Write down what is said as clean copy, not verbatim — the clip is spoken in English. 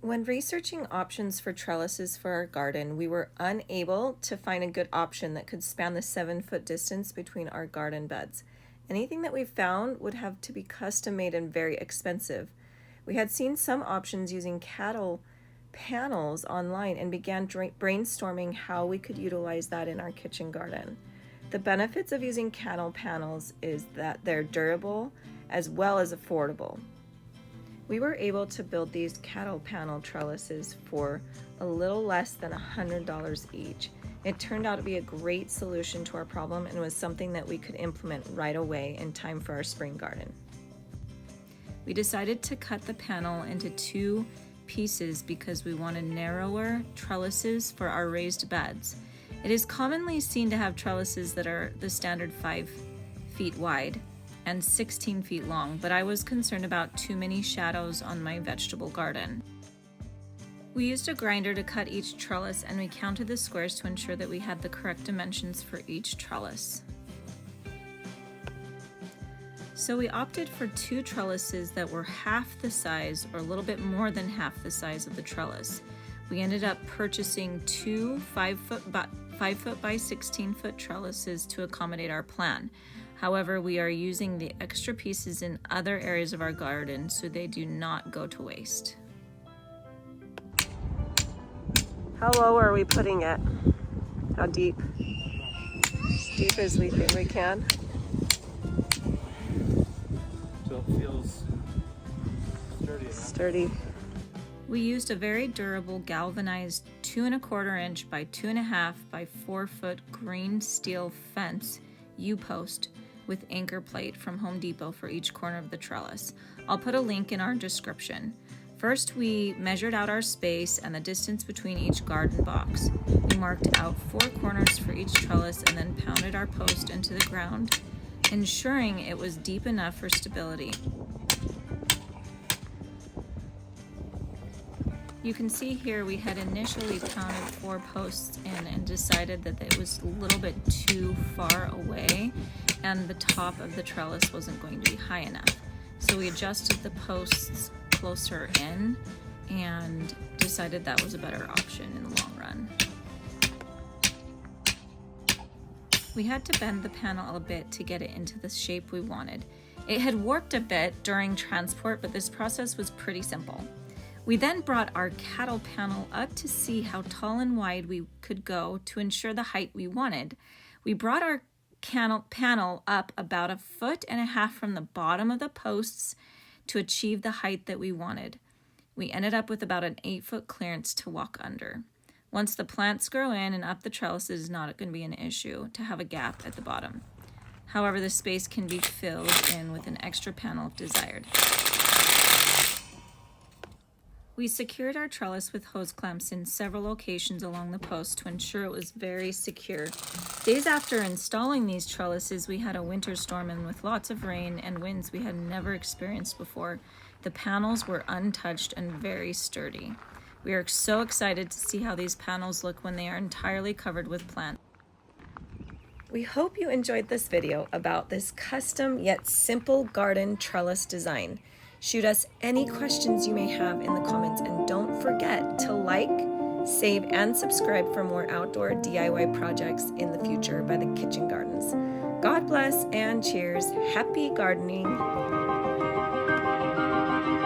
When researching options for trellises for our garden, we were unable to find a good option that could span the 7-foot distance between our garden beds. Anything that we found would have to be custom made and very expensive. We had seen some options using cattle panels online and began brainstorming how we could utilize that in our kitchen garden. The benefits of using cattle panels is that they're durable as well as affordable. We were able to build these cattle panel trellises for a little less than $100 each. It turned out to be a great solution to our problem and was something that we could implement right away in time for our spring garden. We decided to cut the panel into 2 pieces because we wanted narrower trellises for our raised beds. It is commonly seen to have trellises that are the standard 5 feet wide and 16 feet long, but I was concerned about too many shadows on my vegetable garden. We used a grinder to cut each trellis, and we counted the squares to ensure that we had the correct dimensions for each trellis. So we opted for 2 trellises that were half the size, or a little bit more than half the size of the trellis. We ended up purchasing 2 5 foot by 16 foot trellises to accommodate our plan. However, we are using the extra pieces in other areas of our garden so they do not go to waste. How low are we putting it? How deep? As deep as we think we can. So it feels sturdy enough. Sturdy. We used a very durable galvanized 2¼ inch by 2½ by 4 foot green steel fence U-post with anchor plate from Home Depot for each corner of the trellis. I'll put a link in our description. First, we measured out our space and the distance between each garden box. We marked out 4 corners for each trellis and then pounded our post into the ground, ensuring it was deep enough for stability. You can see here we had initially pounded 4 posts in and decided that it was a little bit too far away and the top of the trellis wasn't going to be high enough. So we adjusted the posts closer in and decided that was a better option in the long run. We had to bend the panel a bit to get it into the shape we wanted. It had warped a bit during transport, but this process was pretty simple. We then brought our cattle panel up to see how tall and wide we could go to ensure the height we wanted. We brought our panel up about 1.5 feet from the bottom of the posts to achieve the height that we wanted. We ended up with about an 8-foot clearance to walk under. Once the plants grow in and up the trellis, it is not going to be an issue to have a gap at the bottom. However, the space can be filled in with an extra panel if desired. We secured our trellis with hose clamps in several locations along the post to ensure it was very secure. Days after installing these trellises, we had a winter storm, and with lots of rain and winds we had never experienced before, the panels were untouched and very sturdy. We are so excited to see how these panels look when they are entirely covered with plants. We hope you enjoyed this video about this custom yet simple garden trellis design. Shoot us any questions you may have in the comments, and don't forget to like, save, and subscribe for more outdoor DIY projects in the future by the Kitchen Gardens. God bless and cheers. Happy gardening.